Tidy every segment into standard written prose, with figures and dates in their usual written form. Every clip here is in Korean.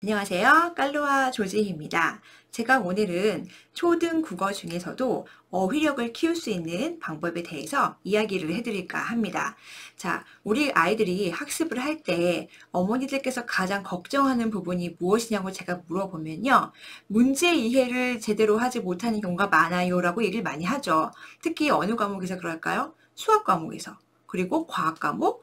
안녕하세요. 깔로아 조지희입니다. 제가 오늘은 초등 국어 중에서도 어휘력을 키울 수 있는 방법에 대해서 이야기를 해드릴까 합니다. 자, 우리 아이들이 학습을 할 때 어머니들께서 가장 걱정하는 부분이 무엇이냐고 제가 물어보면요. 문제 이해를 제대로 하지 못하는 경우가 많아요 라고 얘기를 많이 하죠. 특히 어느 과목에서 그럴까요? 수학 과목에서. 그리고 과학 과목,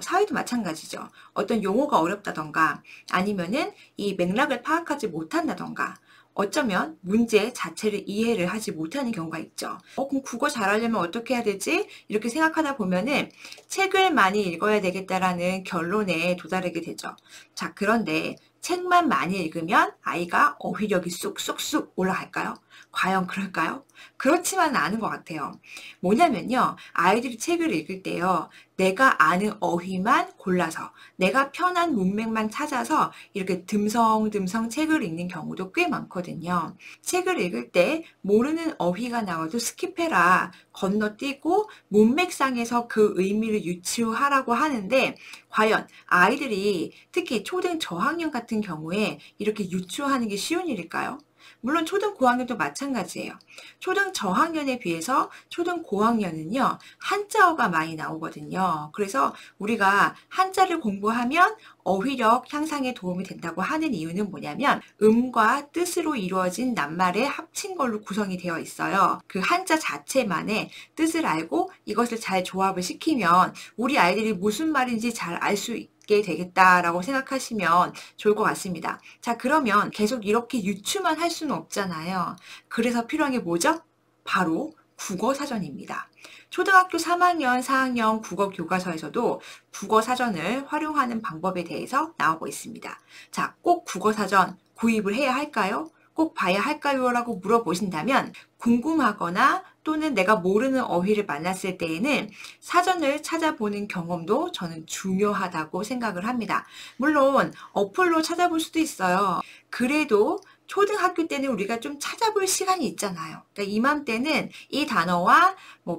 사회도 마찬가지죠. 어떤 용어가 어렵다던가 아니면은 이 맥락을 파악하지 못한다던가 어쩌면 문제 자체를 이해를 하지 못하는 경우가 있죠. 그럼 국어 잘하려면 어떻게 해야 되지? 이렇게 생각하다 보면은 책을 많이 읽어야 되겠다라는 결론에 도달하게 되죠. 자, 그런데 책만 많이 읽으면 아이가 어휘력이 쑥쑥쑥 올라갈까요? 과연 그럴까요? 그렇지만은 않은 것 같아요. 뭐냐면요. 아이들이 책을 읽을 때요. 내가 아는 어휘만 골라서 내가 편한 문맥만 찾아서 이렇게 듬성듬성 책을 읽는 경우도 꽤 많거든요. 책을 읽을 때 모르는 어휘가 나와도 스킵해라, 건너뛰고 문맥상에서 그 의미를 유추하라고 하는데 과연 아이들이 특히 초등 저학년 같은 경우에 이렇게 유추하는 게 쉬운 일일까요? 물론 초등 고학년도 마찬가지예요. 초등 저학년에 비해서 초등 고학년은요, 한자어가 많이 나오거든요. 그래서 우리가 한자를 공부하면 어휘력 향상에 도움이 된다고 하는 이유는 뭐냐면 음과 뜻으로 이루어진 낱말의 합친 걸로 구성이 되어 있어요. 그 한자 자체만의 뜻을 알고 이것을 잘 조합을 시키면 우리 아이들이 무슨 말인지 잘 알 수 있게 되겠다라고 생각하시면 좋을 것 같습니다. 자, 그러면 계속 이렇게 유추만 할 수는 없잖아요. 그래서 필요한 게 뭐죠? 바로 국어사전입니다. 초등학교 3학년, 4학년 국어 교과서에서도 국어사전을 활용하는 방법에 대해서 나오고 있습니다. 자, 꼭 국어사전 구입을 해야 할까요? 꼭 봐야 할까요? 라고 물어보신다면 궁금하거나 또는 내가 모르는 어휘를 만났을 때에는 사전을 찾아보는 경험도 저는 중요하다고 생각을 합니다. 물론 어플로 찾아볼 수도 있어요. 그래도 초등학교 때는 우리가 좀 찾아볼 시간이 있잖아요. 그러니까 이맘때는 이 단어와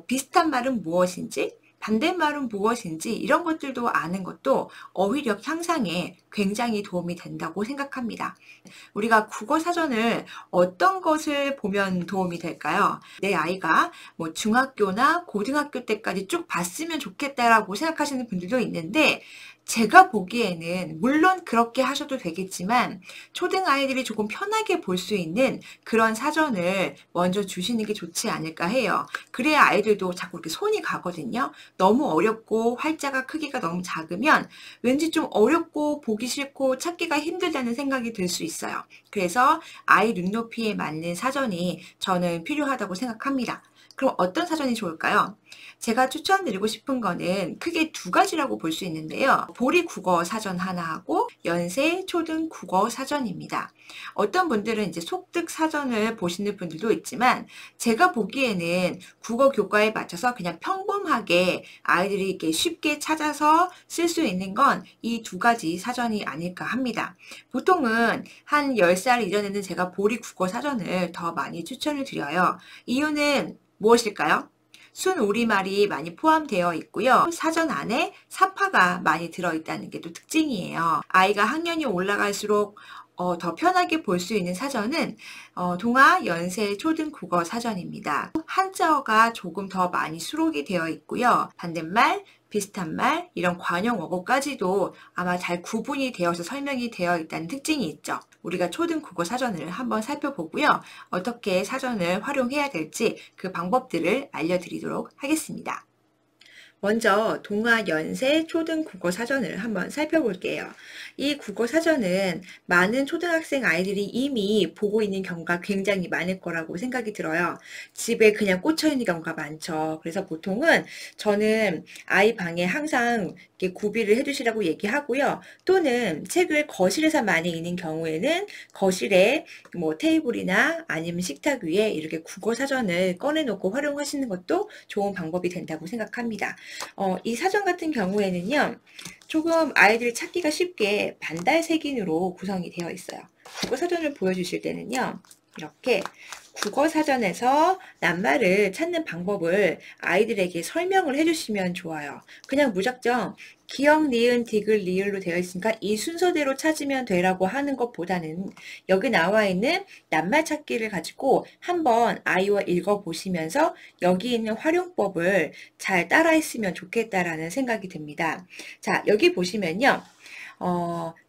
비슷한 말은 무엇인지 반대말은 무엇인지 이런 것들도 아는 것도 어휘력 향상에 굉장히 도움이 된다고 생각합니다. 우리가 국어 사전을 어떤 것을 보면 도움이 될까요? 내 아이가 중학교나 고등학교 때까지 쭉 봤으면 좋겠다라고 생각하시는 분들도 있는데 제가 보기에는 물론 그렇게 하셔도 되겠지만 초등 아이들이 조금 편하게 볼 수 있는 그런 사전을 먼저 주시는 게 좋지 않을까 해요. 그래야 아이들도 자꾸 이렇게 손이 가거든요. 너무 어렵고 활자가 크기가 너무 작으면 왠지 좀 어렵고 보기 싫고 찾기가 힘들다는 생각이 들 수 있어요. 그래서 아이 눈높이에 맞는 사전이 저는 필요하다고 생각합니다. 그럼 어떤 사전이 좋을까요? 제가 추천드리고 싶은 거는 크게 두 가지라고 볼 수 있는데요. 보리 국어 사전 하나하고 연세 초등 국어 사전입니다. 어떤 분들은 이제 속뜻 사전을 보시는 분들도 있지만 제가 보기에는 국어 교과에 맞춰서 그냥 평범하게 아이들이 이렇게 쉽게 찾아서 쓸 수 있는 건 이 두 가지 사전이 아닐까 합니다. 보통은 한 10살 이전에는 제가 보리 국어 사전을 더 많이 추천을 드려요. 이유는 무엇일까요? 순우리말이 많이 포함되어 있고요. 사전 안에 사파가 많이 들어있다는 게 또 특징이에요. 아이가 학년이 올라갈수록 더 편하게 볼 수 있는 사전은 동아 연세 초등 국어 사전입니다. 한자어가 조금 더 많이 수록이 되어 있고요. 반대말, 비슷한 말, 이런 관용 어구까지도 아마 잘 구분이 되어서 설명이 되어 있다는 특징이 있죠. 우리가 초등 국어 사전을 한번 살펴보고요. 어떻게 사전을 활용해야 될지 그 방법들을 알려드리도록 하겠습니다. 먼저 동아 연세 초등 국어 사전을 한번 살펴볼게요. 이 국어 사전은 많은 초등학생 아이들이 이미 보고 있는 경우가 굉장히 많을 거라고 생각이 들어요. 집에 그냥 꽂혀 있는 경우가 많죠. 그래서 보통은 저는 아이 방에 항상 이렇게 구비를 해두시라고 얘기하고요. 또는 책을 거실에서 많이 읽는 경우에는 거실에 테이블이나 아니면 식탁 위에 이렇게 국어 사전을 꺼내놓고 활용하시는 것도 좋은 방법이 된다고 생각합니다. 이 사전 같은 경우에는요, 조금 아이들이 찾기가 쉽게 반달색인으로 구성이 되어 있어요. 국어 사전을 보여주실 때는요, 이렇게 국어사전에서 낱말을 찾는 방법을 아이들에게 설명을 해주시면 좋아요. 그냥 무작정 기역, 니은, 디귿, 리을로 되어 있으니까 이 순서대로 찾으면 되라고 하는 것보다는 여기 나와 있는 낱말 찾기를 가지고 한번 아이와 읽어보시면서 여기 있는 활용법을 잘 따라했으면 좋겠다라는 생각이 듭니다. 자, 여기 보시면요.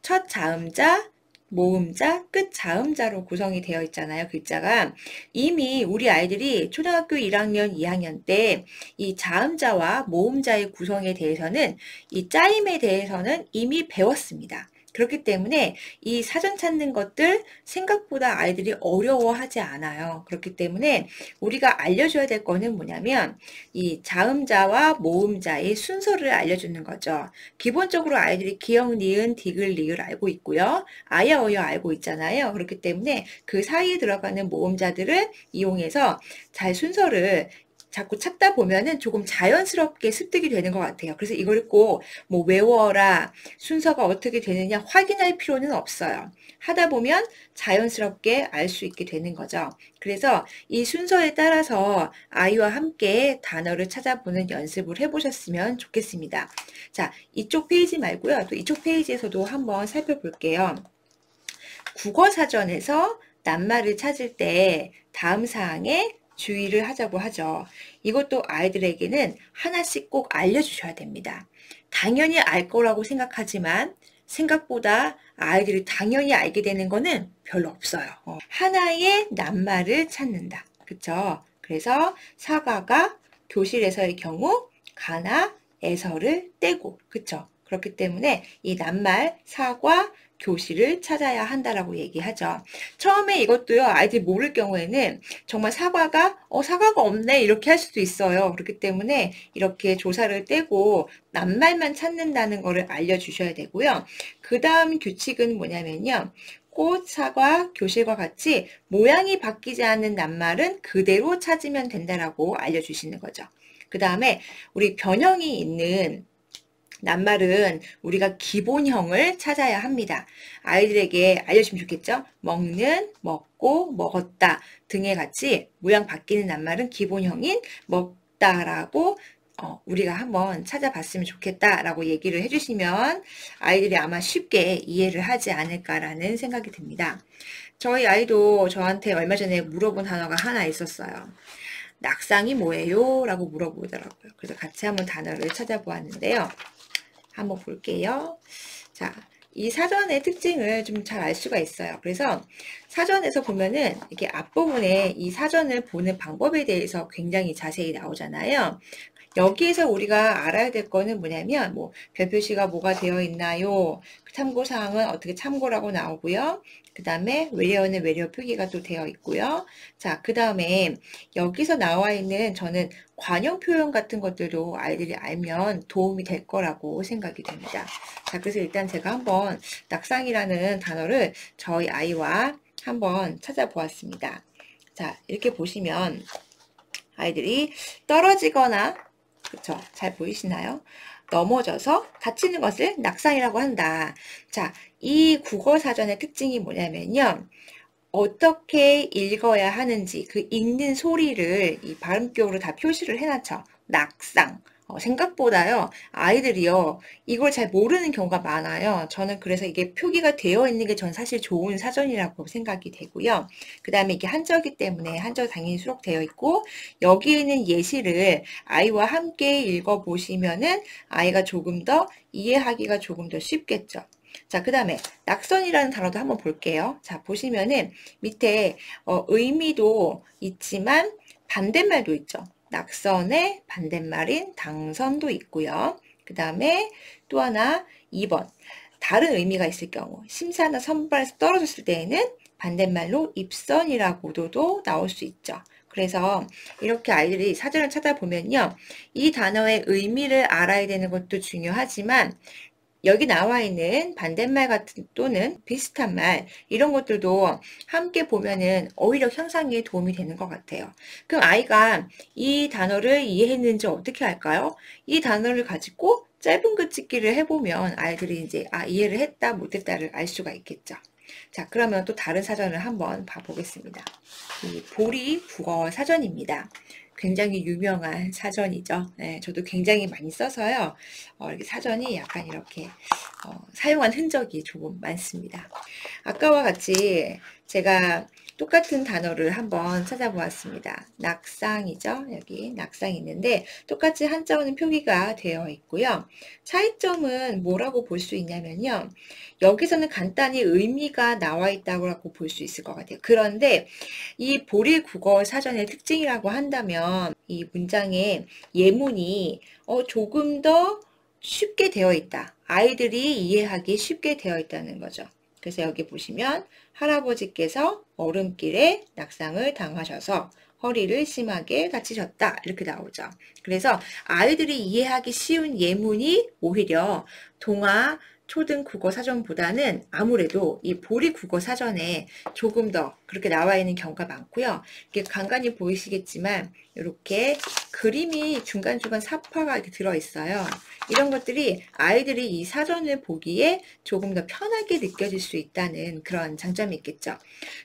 첫 자음자, 모음자, 끝 자음자로 구성이 되어 있잖아요. 글자가. 이미 우리 아이들이 초등학교 1학년, 2학년 때 이 자음자와 모음자의 구성에 대해서는 이 짜임에 대해서는 이미 배웠습니다. 그렇기 때문에 이 사전 찾는 것들 생각보다 아이들이 어려워하지 않아요. 그렇기 때문에 우리가 알려줘야 될 거는 뭐냐면 이 자음자와 모음자의 순서를 알려주는 거죠. 기본적으로 아이들이 기역, 니은, 디귿, 리을 알고 있고요. 아야, 어여 알고 있잖아요. 그렇기 때문에 그 사이에 들어가는 모음자들을 이용해서 잘 순서를 자꾸 찾다 보면은 조금 자연스럽게 습득이 되는 것 같아요. 그래서 이걸 꼭 뭐 외워라, 순서가 어떻게 되느냐 확인할 필요는 없어요. 하다 보면 자연스럽게 알 수 있게 되는 거죠. 그래서 이 순서에 따라서 아이와 함께 단어를 찾아보는 연습을 해보셨으면 좋겠습니다. 자, 이쪽 페이지 말고요. 또 이쪽 페이지에서도 한번 살펴볼게요. 국어사전에서 낱말을 찾을 때 다음 사항에 주의를 하자고 하죠. 이것도 아이들에게는 하나씩 꼭 알려주셔야 됩니다. 당연히 알 거라고 생각하지만 생각보다 아이들이 당연히 알게 되는 거는 별로 없어요. 하나의 낱말을 찾는다. 그쵸? 그래서 사과가 교실에서의 경우 가나 에서를 떼고, 그쵸? 그렇기 때문에 이 낱말 사과 교실을 찾아야 한다라고 얘기하죠. 처음에 이것도요, 아이들이 모를 경우에는 정말 사과가 없네 이렇게 할 수도 있어요. 그렇기 때문에 이렇게 조사를 떼고 낱말만 찾는다는 거를 알려주셔야 되고요. 그 다음 규칙은 뭐냐면요. 꽃, 사과, 교실과 같이 모양이 바뀌지 않는 낱말은 그대로 찾으면 된다라고 알려주시는 거죠. 그 다음에 우리 변형이 있는 낱말은 우리가 기본형을 찾아야 합니다. 아이들에게 알려주면 좋겠죠? 먹는, 먹고, 먹었다 등의 같이 모양 바뀌는 낱말은 기본형인 먹다라고 우리가 한번 찾아봤으면 좋겠다라고 얘기를 해주시면 아이들이 아마 쉽게 이해를 하지 않을까라는 생각이 듭니다. 저희 아이도 저한테 얼마 전에 물어본 단어가 하나 있었어요. 낙상이 뭐예요? 라고 물어보더라고요. 그래서 같이 한번 단어를 찾아보았는데요. 한번 볼게요. 자, 이 사전의 특징을 좀 잘 알 수가 있어요. 그래서 사전에서 보면은 이렇게 앞부분에 이 사전을 보는 방법에 대해서 굉장히 자세히 나오잖아요. 여기에서 우리가 알아야 될 거는 뭐냐면 뭐 별표시가 뭐가 되어 있나요? 참고사항은 어떻게 참고라고 나오고요. 그 다음에 외래어는 외래어 표기가 또 되어 있고요. 자, 그 다음에 여기서 나와 있는 저는 관용 표현 같은 것들도 아이들이 알면 도움이 될 거라고 생각이 됩니다. 자, 그래서 일단 제가 한번 낙상이라는 단어를 저희 아이와 한번 찾아보았습니다. 자, 이렇게 보시면 아이들이 떨어지거나 그쵸? 잘 보이시나요? 넘어져서 다치는 것을 낙상이라고 한다. 자, 이 국어사전의 특징이 뭐냐면요. 어떻게 읽어야 하는지 그 읽는 소리를 이 발음격으로 다 표시를 해놨죠. 낙상. 생각보다요, 아이들이요, 이걸 잘 모르는 경우가 많아요. 저는 그래서 이게 표기가 되어 있는 게 전 사실 좋은 사전이라고 생각이 되고요. 그 다음에 이게 한자이기 때문에 한자 당연히 수록되어 있고, 여기에 있는 예시를 아이와 함께 읽어보시면은 아이가 조금 더 이해하기가 조금 더 쉽겠죠. 자, 그 다음에 낙선이라는 단어도 한번 볼게요. 자, 보시면은 밑에 의미도 있지만 반대말도 있죠. 낙선의 반대말인 당선도 있고요. 그 다음에 또 하나 2번 다른 의미가 있을 경우 심사나 선발에서 떨어졌을 때에는 반대말로 입선이라고도 나올 수 있죠. 그래서 이렇게 아이들이 사전을 찾아보면요. 이 단어의 의미를 알아야 되는 것도 중요하지만 여기 나와 있는 반대말 같은 또는 비슷한 말 이런 것들도 함께 보면은 어휘력 향상에 도움이 되는 것 같아요. 그럼 아이가 이 단어를 이해했는지 어떻게 할까요? 이 단어를 가지고 짧은 글짓기를 해보면 아이들이 이제 이해를 했다 못했다를 알 수가 있겠죠. 자, 그러면 또 다른 사전을 한번 봐보겠습니다. 이 보리 국어 사전입니다. 굉장히 유명한 사전이죠. 네, 저도 굉장히 많이 써서요. 이렇게 사전이 약간 이렇게 사용한 흔적이 조금 많습니다. 아까와 같이 제가 똑같은 단어를 한번 찾아보았습니다. 낙상이죠. 여기 낙상이 있는데 똑같이 한자어는 표기가 되어 있고요. 차이점은 뭐라고 볼 수 있냐면요. 여기서는 간단히 의미가 나와 있다고 볼 수 있을 것 같아요. 그런데 이 보리 국어 사전의 특징이라고 한다면 이 문장의 예문이 조금 더 쉽게 되어 있다. 아이들이 이해하기 쉽게 되어 있다는 거죠. 그래서 여기 보시면 할아버지께서 얼음길에 낙상을 당하셔서 허리를 심하게 다치셨다. 이렇게 나오죠. 그래서 아이들이 이해하기 쉬운 예문이 오히려 동화 초등 국어 사전보다는 아무래도 이 보리 국어 사전에 조금 더 그렇게 나와 있는 경우가 많고요. 이게 간간히 보이시겠지만 이렇게 그림이 중간중간 사파가 이렇게 들어있어요. 이런 것들이 아이들이 이 사전을 보기에 조금 더 편하게 느껴질 수 있다는 그런 장점이 있겠죠.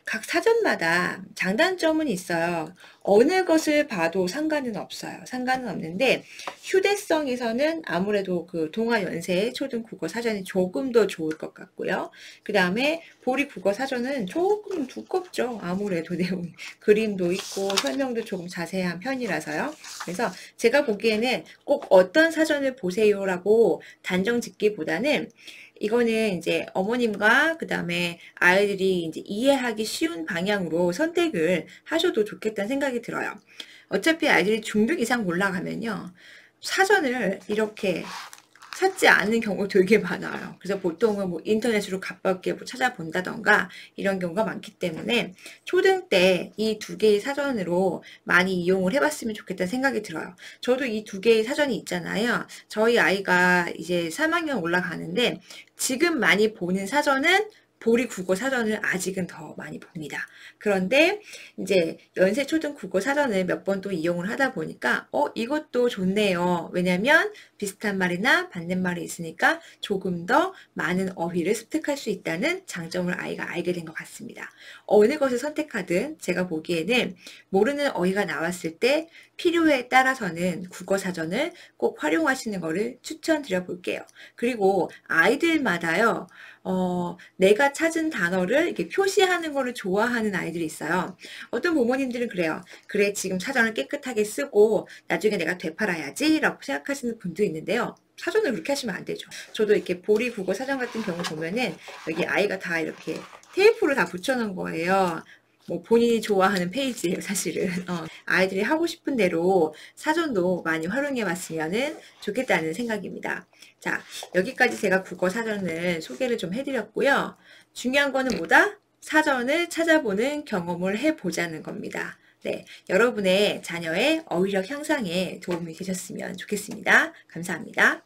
각 사전마다 장단점은 있어요. 어느 것을 봐도 상관은 없어요. 상관은 없는데 휴대성에서는 아무래도 그 동아 연세 초등 국어 사전이 조금 더 좋을 것 같고요. 그 다음에 보리 국어 사전은 조금 두껍죠. 아무래도 내용, 그림도 있고 설명도 조금 자세한 편이라서요. 그래서 제가 보기에는 꼭 어떤 사전을 보세요라고 단정 짓기보다는 이거는 이제 어머님과 그 다음에 아이들이 이제 이해하기 쉬운 방향으로 선택을 하셔도 좋겠다는 생각이 들어요. 어차피 아이들이 중등 이상 올라가면요. 사전을 이렇게 찾지 않는 경우가 되게 많아요. 그래서 보통은 뭐 인터넷으로 가볍게 뭐 찾아본다던가 이런 경우가 많기 때문에 초등 때 이 두 개의 사전으로 많이 이용을 해봤으면 좋겠다는 생각이 들어요. 저도 이 두 개의 사전이 있잖아요. 저희 아이가 이제 3학년 올라가는데 지금 많이 보는 사전은 보리 국어 사전을 아직은 더 많이 봅니다. 그런데 이제 연세 초등 국어 사전을 몇 번 또 이용을 하다 보니까 이것도 좋네요. 왜냐면 비슷한 말이나 반대말이 있으니까 조금 더 많은 어휘를 습득할 수 있다는 장점을 아이가 알게 된 것 같습니다. 어느 것을 선택하든 제가 보기에는 모르는 어휘가 나왔을 때 필요에 따라서는 국어 사전을 꼭 활용하시는 것을 추천드려 볼게요. 그리고 아이들마다요. 내가 찾은 단어를 이렇게 표시하는 거를 좋아하는 아이들이 있어요. 어떤 부모님들은 그래요. 그래, 지금 사전을 깨끗하게 쓰고 나중에 내가 되팔아야지 라고 생각하시는 분도 있는데요. 사전을 그렇게 하시면 안 되죠. 저도 이렇게 보리 국어 사전 같은 경우 보면은 여기 아이가 다 이렇게 테이프를 다 붙여놓은 거예요. 뭐 본인이 좋아하는 페이지예요, 사실은. 아이들이 하고 싶은 대로 사전도 많이 활용해 봤으면 좋겠다는 생각입니다. 자, 여기까지 제가 국어 사전을 소개를 좀 해드렸고요. 중요한 거는 뭐다? 사전을 찾아보는 경험을 해보자는 겁니다. 네, 여러분의 자녀의 어휘력 향상에 도움이 되셨으면 좋겠습니다. 감사합니다.